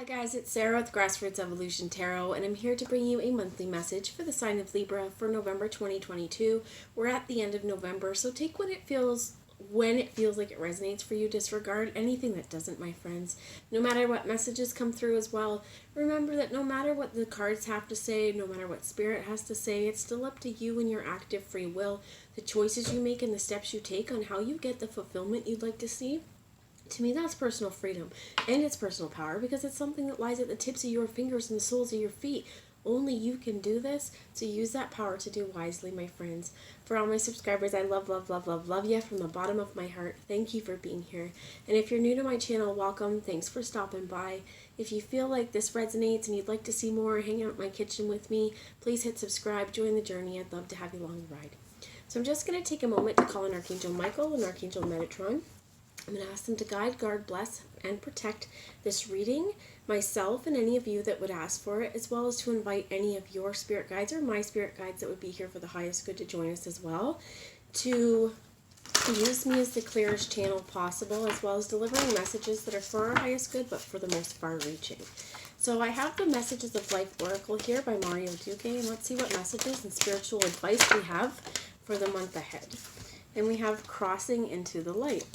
guys, it's Sarah with Grassroots Evolution Tarot, and I'm here to bring you a monthly message for the sign of Libra for November 2022. We're at the end of November, so take what it feels when it feels like it resonates for you. Disregard anything that doesn't, my friends. No matter what messages come through as well, remember that no matter what the cards have to say, no matter what Spirit has to say, it's still up to you and your active free will, the choices you make and the steps you take on how you get the fulfillment you'd like to see. To me, that's personal freedom, and it's personal power, because it's something that lies at the tips of your fingers and the soles of your feet. Only you can do this, so use that power to do wisely, my friends. For all my subscribers, I love you from the bottom of my heart. Thank you for being here. And if you're new to my channel, welcome. Thanks for stopping by. If you feel like this resonates and you'd like to see more, hang out in my kitchen with me, please hit subscribe, join the journey. I'd love to have you along the ride. So I'm just going to take a moment to call on Archangel Michael and Archangel Metatron. I'm going to ask them to guide, guard, bless, and protect this reading, myself and any of you that would ask for it, as well as to invite any of your spirit guides or my spirit guides that would be here for the highest good to join us as well, to use me as the clearest channel possible, as well as delivering messages that are for our highest good, but for the most far-reaching. So I have the Messages of Life Oracle here by Mario Duque, and let's see what messages and spiritual advice we have for the month ahead. And we have Crossing into the Light.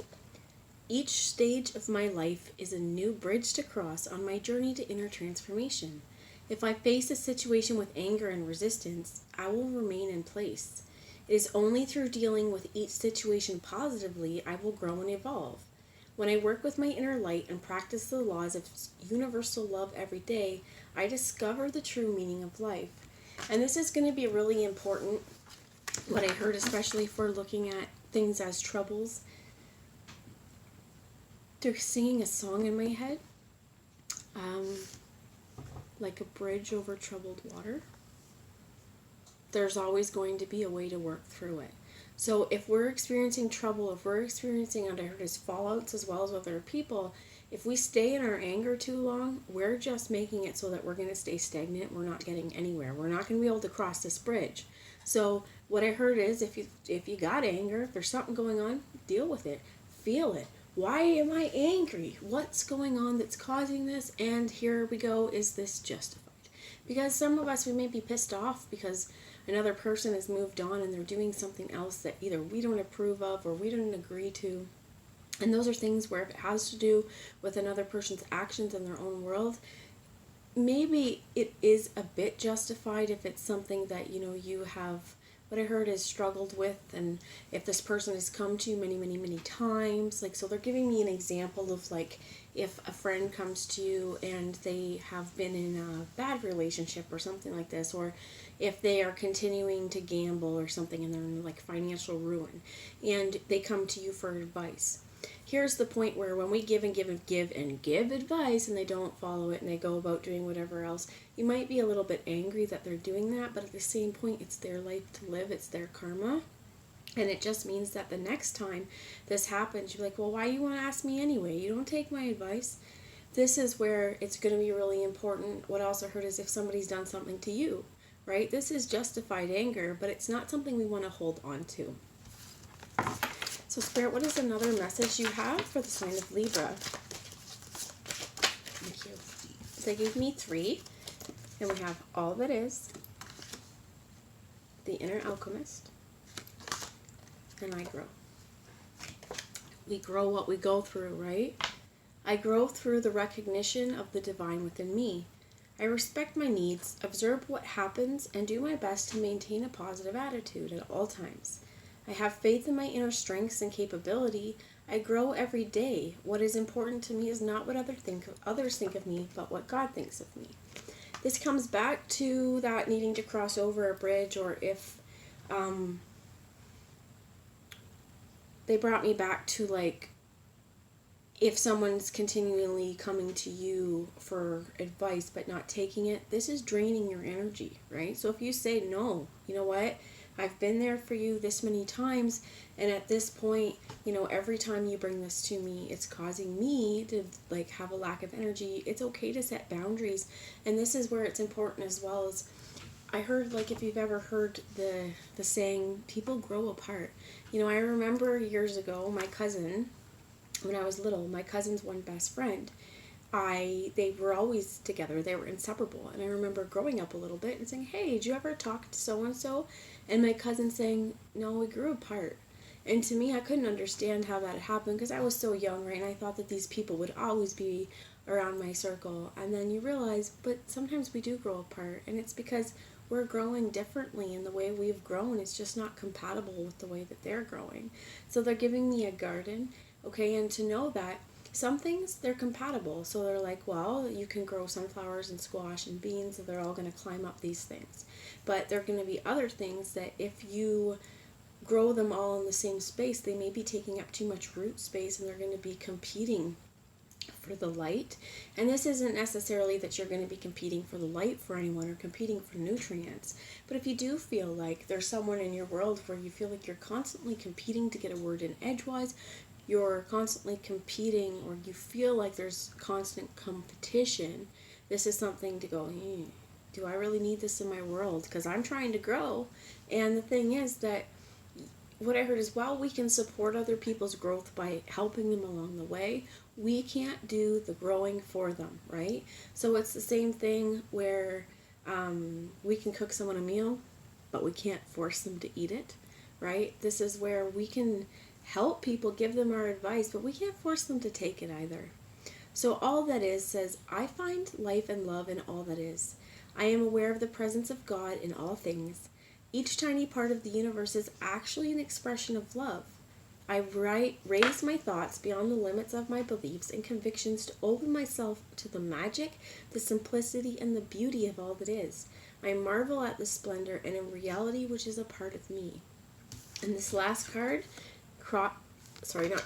Each stage of my life is a new bridge to cross on my journey to inner transformation. If I face a situation with anger and resistance, I will remain in place. It is only through dealing with each situation positively I will grow and evolve. When I work with my inner light and practice the laws of universal love every day, I discover the true meaning of life. And this is going to be really important, what I heard, especially for looking at things as troubles. They're singing a song in my head, like a bridge over troubled water. There's always going to be a way to work through it. So if we're experiencing trouble, if we're experiencing, what I heard is fallouts as well as other people, if we stay in our anger too long, we're just making it so that we're going to stay stagnant. We're not getting anywhere. We're not going to be able to cross this bridge. So what I heard is if you got anger, if there's something going on, deal with it. Feel it. Why am I angry? What's going on that's causing this? And here we go. Is this justified? Because some of us, we may be pissed off because another person has moved on and they're doing something else that either we don't approve of or we don't agree to. And those are things where if it has to do with another person's actions in their own world, maybe it is a bit justified if it's something that, you have, what I heard is struggled with, and if this person has come to you many times, so they're giving me an example of if a friend comes to you and they have been in a bad relationship or something like this, or if they are continuing to gamble or something and they're in financial ruin and they come to you for advice. Here's the point where when we give advice and they don't follow it and they go about doing whatever else, you might be a little bit angry that they're doing that, but at the same point, it's their life to live, it's their karma. And it just means that the next time this happens, you're like, well, why you want to ask me anyway? You don't take my advice. This is where it's going to be really important. What I also heard is if somebody's done something to you, right? This is justified anger, but it's not something we want to hold on to. So Spirit, what is another message you have for the sign of Libra? Thank you. So they gave me 3, and we have All That Is, The Inner Alchemist, and I Grow. We grow what we go through, right? I grow through the recognition of the divine within me. I respect my needs, observe what happens, and do my best to maintain a positive attitude at all times. I have faith in my inner strengths and capability. I grow every day. What is important to me is not what others think of me, but what God thinks of me. This comes back to that needing to cross over a bridge, or if they brought me back to if someone's continually coming to you for advice but not taking it, this is draining your energy, right? So if you say, no, you know what? I've been there for you this many times, and at this point, every time you bring this to me, it's causing me to have a lack of energy. It's okay to set boundaries, and this is where it's important as well. As I heard, if you've ever heard the saying, people grow apart. I remember years ago, my cousin, when I was little, my cousin's one best friend, they were always together. They were inseparable. And I remember growing up a little bit and saying, hey, did you ever talk to so-and-so? And my cousin saying, no, we grew apart. And to me, I couldn't understand how that happened because I was so young, right? And I thought that these people would always be around my circle. And then you realize, but sometimes we do grow apart. And it's because we're growing differently, and the way we've grown is just not compatible with the way that they're growing. So they're giving me a garden, okay? And to know that some things, they're compatible. So they're like, well, you can grow sunflowers and squash and beans, and they're all going to climb up these things. But there are going to be other things that if you grow them all in the same space, they may be taking up too much root space, and they're going to be competing for the light. And this isn't necessarily that you're going to be competing for the light for anyone or competing for nutrients. But if you do feel like there's someone in your world where you feel like you're constantly competing to get a word in edgewise, you're constantly competing, or you feel like there's constant competition, this is something to go, do I really need this in my world? Because I'm trying to grow. And the thing is that what I heard is, while we can support other people's growth by helping them along the way, we can't do the growing for them, right? So it's the same thing where we can cook someone a meal, but we can't force them to eat it, right? This is where we can help people, give them our advice, but we can't force them to take it either. So all that is says, I find life and love in all that is. I am aware of the presence of God in all things. Each tiny part of the universe is actually an expression of love. I raise my thoughts beyond the limits of my beliefs and convictions to open myself to the magic, the simplicity, and the beauty of all that is. I marvel at the splendor and in reality which is a part of me. And this last card, not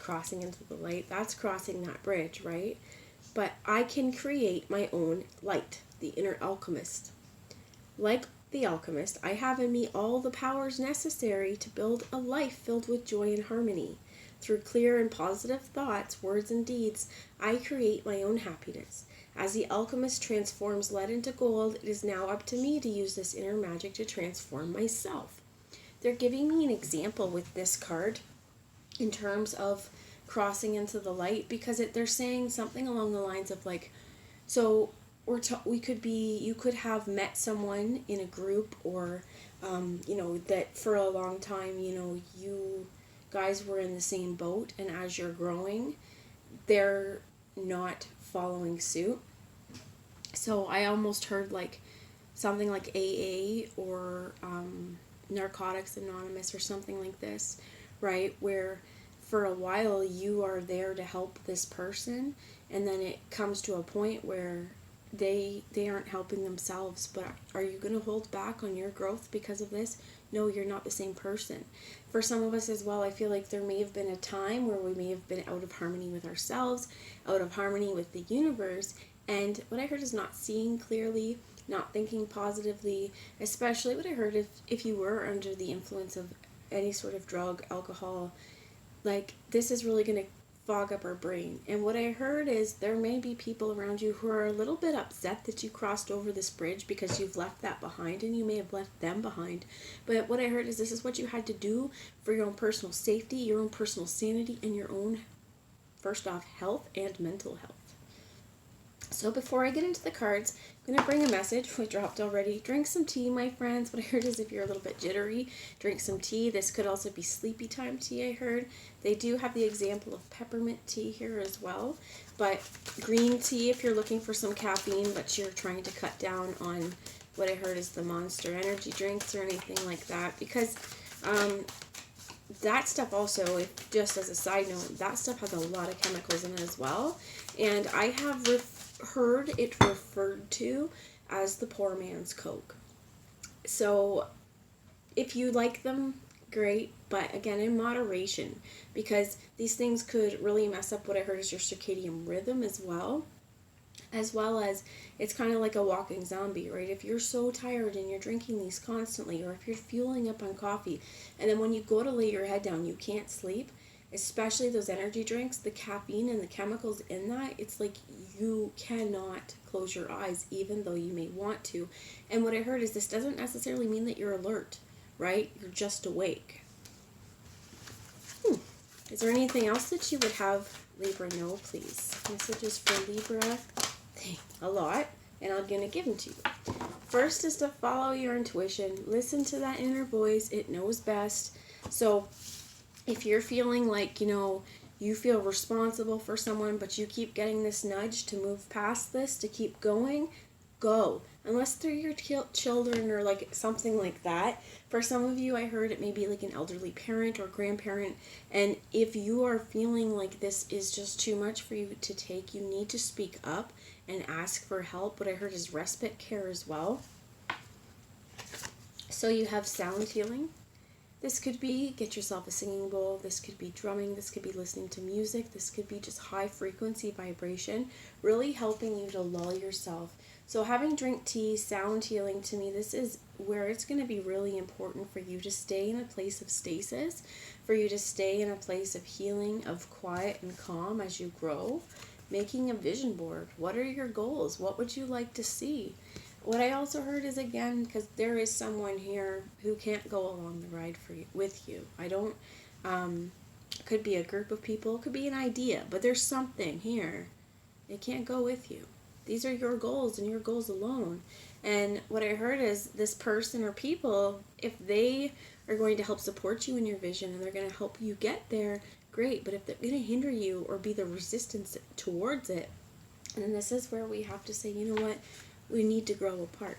crossing into the light, that's crossing that bridge, right? But I can create my own light, the inner alchemist. Like the alchemist, I have in me all the powers necessary to build a life filled with joy and harmony. Through clear and positive thoughts, words, and deeds, I create my own happiness. As the alchemist transforms lead into gold, it is now up to me to use this inner magic to transform myself. They're giving me an example with this card in terms of crossing into the light, because they're saying something along the lines of like, so you could have met someone in a group, or that for a long time, you guys were in the same boat, and as you're growing, they're not following suit. So I almost heard like something like AA or Narcotics Anonymous or something like this, right? Where for a while you are there to help this person, and then it comes to a point where they aren't helping themselves. But are you going to hold back on your growth because of this? No, you're not the same person. For some of us as well, I feel like there may have been a time where we may have been out of harmony with ourselves, out of harmony with the universe, and what I heard is not seeing clearly, not thinking positively, especially what I heard if you were under the influence of any sort of drug, alcohol, like this is really going to fog up our brain. And what I heard is there may be people around you who are a little bit upset that you crossed over this bridge because you've left that behind, and you may have left them behind. But what I heard is this is what you had to do for your own personal safety, your own personal sanity, and your own, first off, health and mental health. So before I get into the cards, I'm going to bring a message. We dropped already. Drink some tea, my friends. What I heard is if you're a little bit jittery, drink some tea. This could also be sleepy time tea, I heard. They do have the example of peppermint tea here as well. But green tea if you're looking for some caffeine, but you're trying to cut down on what I heard is the Monster energy drinks or anything like that. Because that stuff also, just as a side note, that stuff has a lot of chemicals in it as well. And I have heard it referred to as the poor man's Coke. So if you like them, great, but again, in moderation, because these things could really mess up what I heard is your circadian rhythm as well as it's kind of like a walking zombie, right? If you're so tired and you're drinking these constantly, or if you're fueling up on coffee, and then when you go to lay your head down, you can't sleep, especially those energy drinks, the caffeine and the chemicals in that, it's like you cannot close your eyes even though you may want to. And what I heard is this doesn't necessarily mean that you're alert, right? You're just awake. Is there anything else that you would have Libra know, please? Messages for Libra a lot, and I'm going to give them to you. First is to follow your intuition. Listen to that inner voice. It knows best. So if you're feeling like, you feel responsible for someone, but you keep getting this nudge to move past this, to keep going, go. Unless they're your children or like something like that. For some of you, I heard it may be like an elderly parent or grandparent. And if you are feeling like this is just too much for you to take, you need to speak up and ask for help. What I heard is respite care as well. So you have sound healing. This could be get yourself a singing bowl. This could be drumming. This could be listening to music. This could be just high frequency vibration, really helping you to lull yourself. So having drink tea, sound healing, to me, this is where it's going to be really important for you to stay in a place of stasis, for you to stay in a place of healing, of quiet and calm as you grow. Making a vision board. What are your goals? What would you like to see? What I also heard is, again, because there is someone here who can't go along the ride with you. Could be a group of people, could be an idea, but there's something here. They can't go with you. These are your goals and your goals alone. And what I heard is this person or people, if they are going to help support you in your vision and they're going to help you get there, great. But if they're going to hinder you or be the resistance towards it, then this is where we have to say, you know what? We need to grow apart.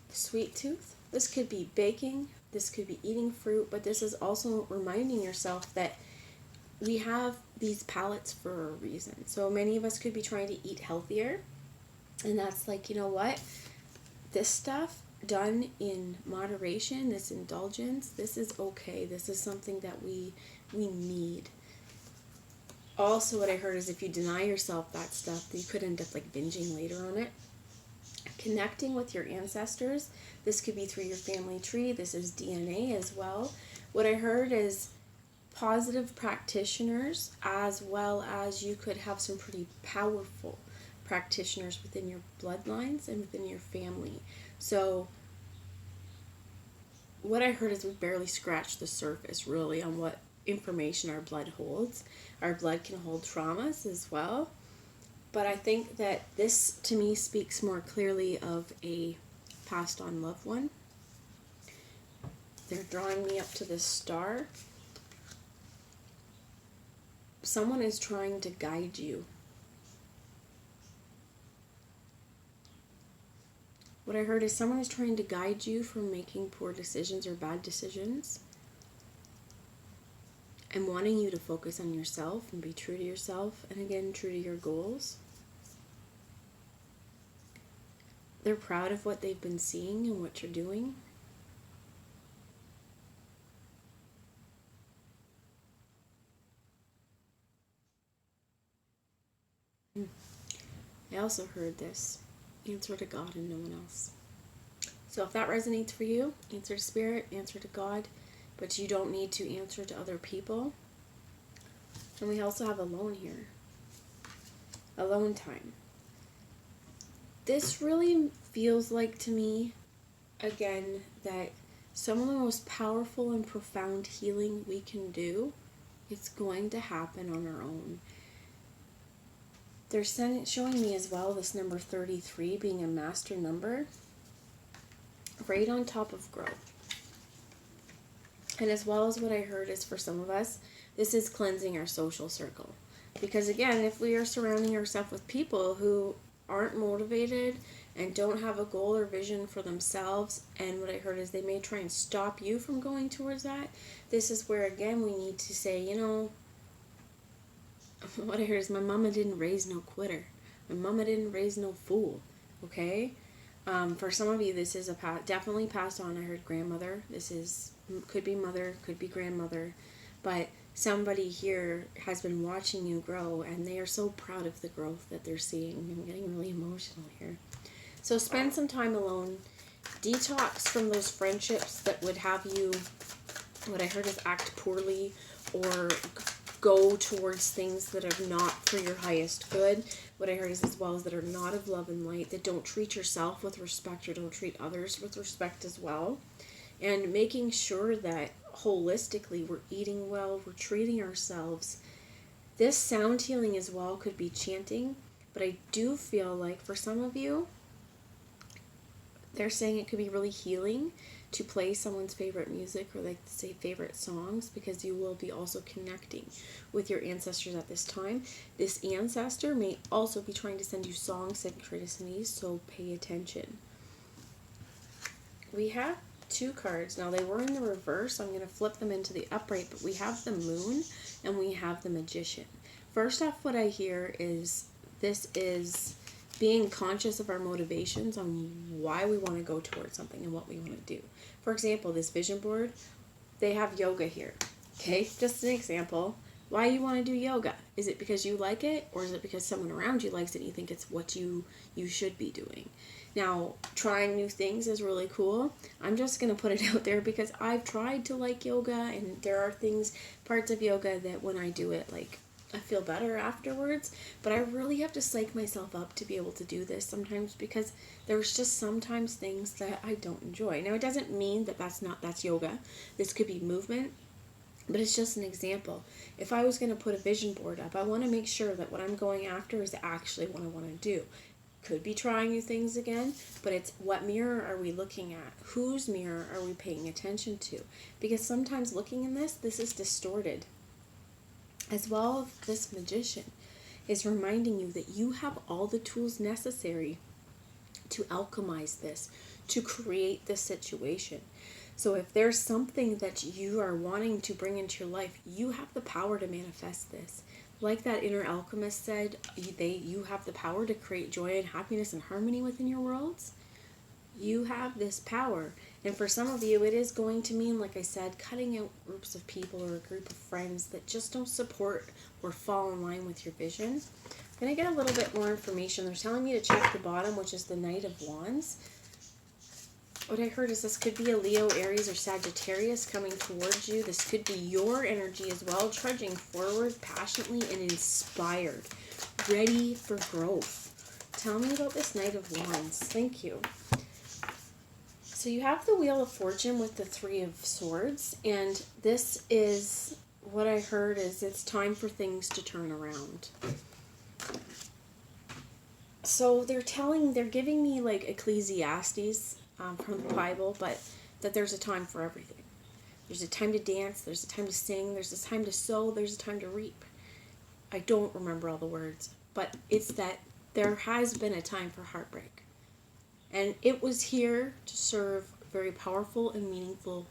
Sweet tooth. This could be baking. This could be eating fruit. But this is also reminding yourself that we have these palates for a reason. So many of us could be trying to eat healthier. And that's like, you know what? This stuff done in moderation, this indulgence, this is okay. This is something that we need. Also, what I heard is if you deny yourself that stuff, you could end up like binging later on it. Connecting with your ancestors. This could be through your family tree. This is DNA as well. What I heard is positive practitioners, as well as you could have some pretty powerful practitioners within your bloodlines and within your family. So what I heard is we barely scratched the surface really on what information our blood holds. Our blood can hold traumas as well. But I think that this, to me, speaks more clearly of a passed on loved one. They're drawing me up to this star. Someone is trying to guide you. What I heard is someone is trying to guide you from making poor decisions or bad decisions, and wanting you to focus on yourself and be true to yourself, and again, true to your goals. They're proud of what they've been seeing and what you're doing. I also heard this: answer to God and no one else. So if that resonates for you, answer to Spirit, answer to God, but you don't need to answer to other people. And we also have alone here. Alone time. This really feels like to me, again, that some of the most powerful and profound healing we can do, it's going to happen on our own. They're showing me as well this number 33 being a master number, right on top of growth. And as well as what I heard is for some of us, this is cleansing our social circle. Because again, if we are surrounding ourselves with people who aren't motivated and don't have a goal or vision for themselves, and what I heard is they may try and stop you from going towards that, this is where again we need to say, what I heard is my mama didn't raise no quitter. My mama didn't raise no fool. Okay? For some of you, this is definitely passed on. I heard grandmother. Could be mother, could be grandmother. But somebody here has been watching you grow, and they are so proud of the growth that they're seeing. I'm getting really emotional here. So spend some time alone. Detox from those friendships that would have you, what I heard is act poorly or go towards things that are not for your highest good. What I heard is as well as that are not of love and light, that don't treat yourself with respect or don't treat others with respect as well. And making sure that holistically we're eating well, we're treating ourselves. This sound healing as well could be chanting, But I do feel like for some of you, they're saying it could be really healing to play someone's favorite music or like say favorite songs, because you will be also connecting with your ancestors at this time. This ancestor may also be trying to send you songs, synchronicities, so pay attention. We have two cards. Now they were in the reverse. I'm going to flip them into the upright, but we have the Moon and we have the Magician. First off, what I hear is this is being conscious of our motivations on why we want to go towards something and what we want to do. For example, this vision board, they have yoga here. Okay, just an example. Why you want to do yoga? Is it because you like it, or is it because someone around you likes it and you think it's what you should be doing? Now, trying new things is really cool. I'm just going to put it out there because I've tried to like yoga, and there are parts of yoga that when I do it, like, I feel better afterwards, but I really have to psych myself up to be able to do this sometimes, because there's just sometimes things that I don't enjoy. Now, it doesn't mean that that's yoga. This could be movement, but it's just an example. If I was going to put a vision board up, I want to make sure that what I'm going after is actually what I want to do. Could be trying new things again, but it's what mirror are we looking at? Whose mirror are we paying attention to? Because sometimes looking in this is distorted. As well, this Magician is reminding you that you have all the tools necessary to alchemize this, to create this situation. So if there's something that you are wanting to bring into your life, you have the power to manifest this. Like that inner alchemist said, you have the power to create joy and happiness and harmony within your worlds. You have this power. And for some of you, it is going to mean, like I said, cutting out groups of people or a group of friends that just don't support or fall in line with your vision. I'm going to get a little bit more information. They're telling me to check the bottom, which is the Knight of Wands. What I heard is this could be a Leo, Aries, or Sagittarius coming towards you. This could be your energy as well, trudging forward passionately and inspired, ready for growth. Tell me about this Knight of Wands. Thank you. So you have the Wheel of Fortune with the Three of Swords, and this is what I heard is it's time for things to turn around. So they're giving me like Ecclesiastes from the Bible, but that there's a time for everything. There's a time to dance, there's a time to sing, there's a time to sow, there's a time to reap. I don't remember all the words, but it's that there has been a time for heartbreak. And it was here to serve very powerful and meaningful.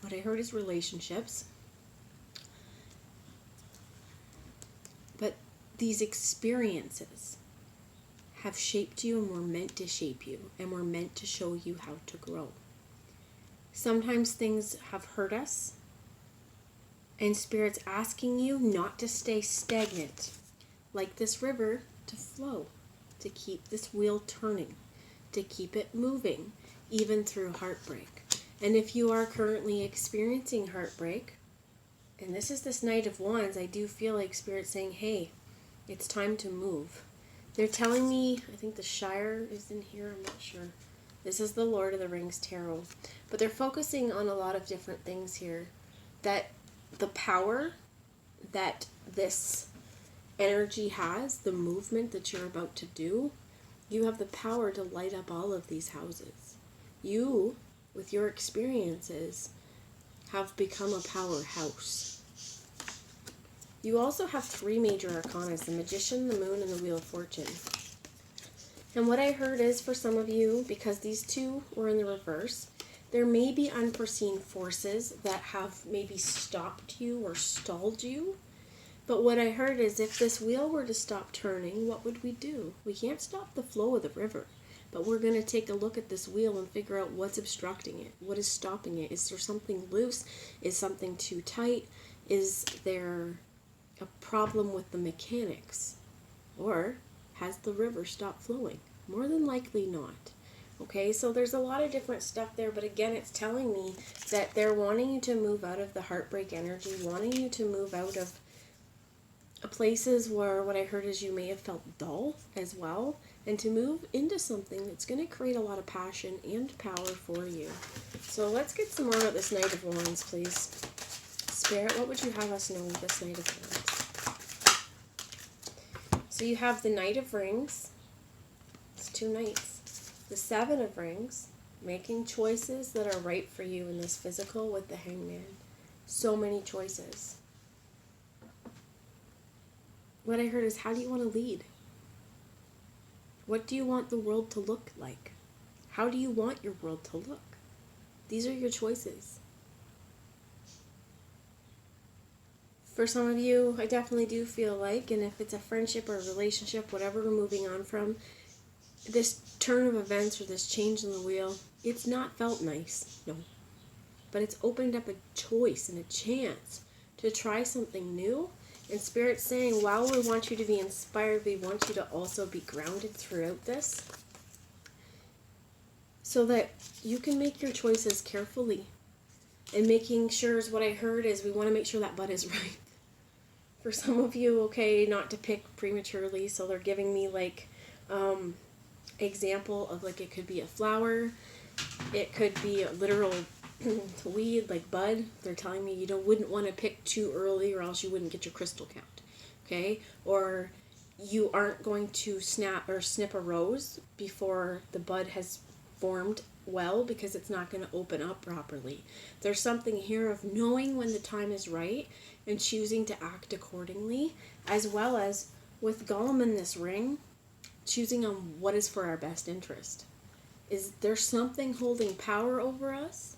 What I heard is relationships. But these experiences have shaped you and were meant to shape you and were meant to show you how to grow. Sometimes things have hurt us, and Spirit's asking you not to stay stagnant, like this river, to flow, to keep this wheel turning, to keep it moving, even through heartbreak. And if you are currently experiencing heartbreak, and this is this Knight of Wands, I do feel like Spirit's saying, hey, it's time to move. They're telling me, I think the Shire is in here, I'm not sure. This is the Lord of the Rings Tarot. But they're focusing on a lot of different things here. That the power that this energy has, the movement that you're about to do, you have the power to light up all of these houses. You, with your experiences, have become a powerhouse. You also have three major arcanas, the Magician, the Moon, and the Wheel of Fortune. And what I heard is, for some of you, because these two were in the reverse, there may be unforeseen forces that have maybe stopped you or stalled you. But what I heard is, if this wheel were to stop turning, what would we do? We can't stop the flow of the river, but we're going to take a look at this wheel and figure out what's obstructing it. What is stopping it? Is there something loose? Is something too tight? Is there a problem with the mechanics? Or has the river stopped flowing? More than likely not. Okay, so there's a lot of different stuff there, but again, it's telling me that they're wanting you to move out of the heartbreak energy, wanting you to move out of places where what I heard is you may have felt dull as well, and to move into something that's going to create a lot of passion and power for you. So let's get some more about this Knight of Wands, please. Spirit, what would you have us know this Knight of Wands? So you have the Knight of Rings. It's 2 knights. The 7 of Rings. Making choices that are right for you in this physical with the Hangman. So many choices. What I heard is, how do you want to lead? What do you want the world to look like? How do you want your world to look? These are your choices. For some of you, I definitely do feel like, and if it's a friendship or a relationship, whatever we're moving on from, this turn of events or this change in the wheel, it's not felt nice, no. But it's opened up a choice and a chance to try something new. And Spirit's saying, while we want you to be inspired, we want you to also be grounded throughout this, so that you can make your choices carefully. And making sure is what I heard is we want to make sure that bud is right. For some of you, okay, not to pick prematurely, so they're giving me like example of like it could be a flower, it could be a literal weed like bud. They're telling me you wouldn't want to pick too early or else you wouldn't get your crystal count, okay? Or you aren't going to snap or snip a rose before the bud has formed well, because it's not going to open up properly. There's something here of knowing when the time is right and choosing to act accordingly, as well as with Gollum in this ring, choosing on what is for our best interest. Is there something holding power over us?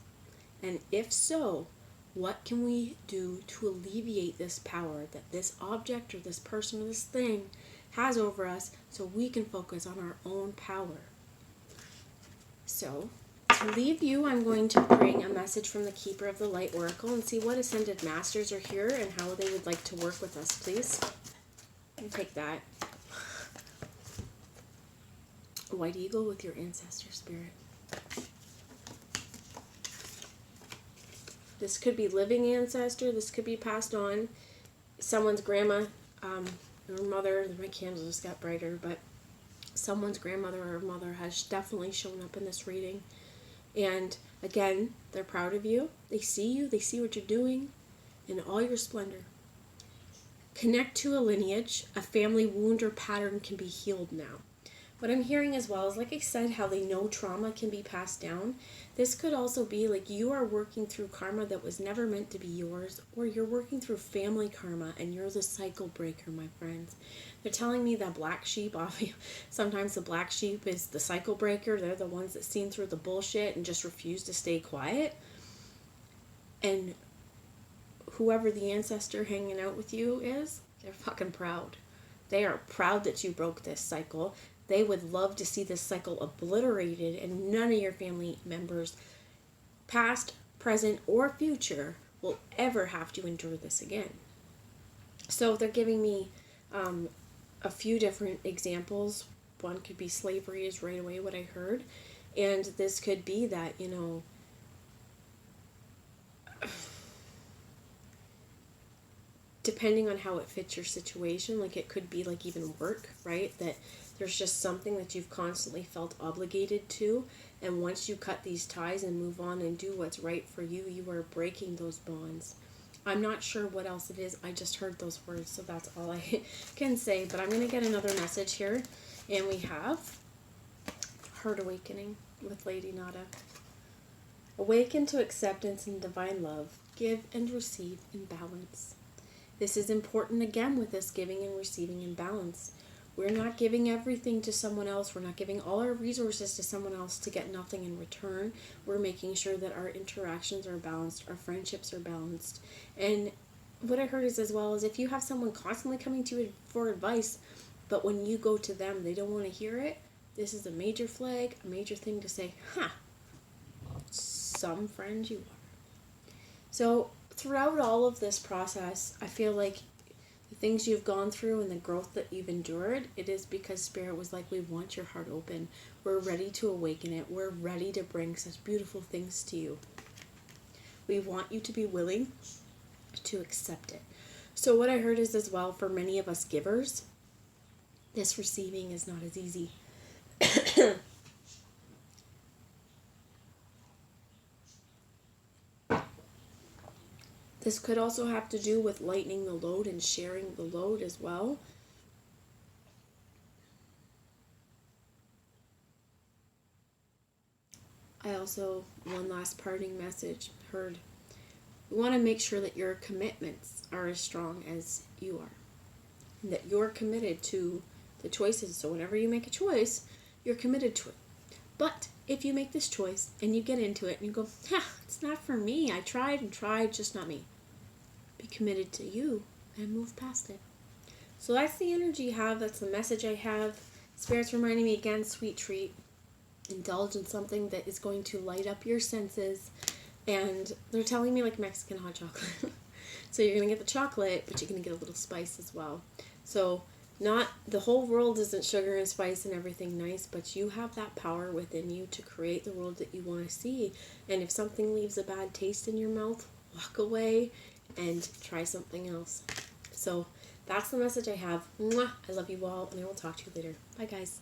And if so, what can we do to alleviate this power that this object or this person or this thing has over us, so we can focus on our own power? So, to leave you, I'm going to bring a message from the Keeper of the Light Oracle and see what Ascended Masters are here and how they would like to work with us, please. And take that. White Eagle with your Ancestor Spirit. This could be living ancestor. This could be passed on. Someone's grandma, or mother. My candle just got brighter, but someone's grandmother or mother has definitely shown up in this reading. And again, they're proud of you. They see you. They see what you're doing in all your splendor. Connect to a lineage. A family wound or pattern can be healed now. What I'm hearing as well is, like I said, how they know trauma can be passed down. This could also be like you are working through karma that was never meant to be yours, or you're working through family karma and you're the cycle breaker, my friends. They're telling me that black sheep, sometimes the black sheep is the cycle breaker. They're the ones that seen through the bullshit and just refuse to stay quiet. And whoever the ancestor hanging out with you is, they're fucking proud. They are proud that you broke this cycle. They would love to see this cycle obliterated and none of your family members, past, present, or future, will ever have to endure this again. So they're giving me a few different examples. One could be slavery is right away what I heard. And this could be that, depending on how it fits your situation, like it could be like even work, right? That there's just something that you've constantly felt obligated to, and once you cut these ties and move on and do what's right for you, you are breaking those bonds. I'm not sure what else it is. I just heard those words, so that's all I can say. But I'm going to get another message here, and we have Heart Awakening with Lady Nada. Awaken to acceptance and divine love. Give and receive in balance. This is important again with this giving and receiving in balance. We're not giving everything to someone else. We're not giving all our resources to someone else to get nothing in return. We're making sure that our interactions are balanced, our friendships are balanced. And what I heard is as well is if you have someone constantly coming to you for advice, but when you go to them, they don't want to hear it, this is a major flag, a major thing to say, some friend you are. So throughout all of this process, I feel like the things you've gone through and the growth that you've endured, it is because Spirit was like, we want your heart open. We're ready to awaken it. We're ready to bring such beautiful things to you. We want you to be willing to accept it. So what I heard is as well, for many of us givers, this receiving is not as easy. This could also have to do with lightening the load and sharing the load as well. I also, one last parting message, heard you want to make sure that your commitments are as strong as you are. And that you're committed to the choices. So whenever you make a choice, you're committed to it. But if you make this choice and you get into it and you go, it's not for me. I tried and tried, just not me. Be committed to you and move past it. So that's the energy I have. That's the message I have. Spirit's reminding me again, sweet treat. Indulge in something that is going to light up your senses. And they're telling me like Mexican hot chocolate. So you're going to get the chocolate, but you're going to get a little spice as well. So not the whole world isn't sugar and spice and everything nice, but you have that power within you to create the world that you want to see. And if something leaves a bad taste in your mouth, walk away and try something else. So that's the message I have. Mwah! I love you all, and I will talk to you later. Bye, guys.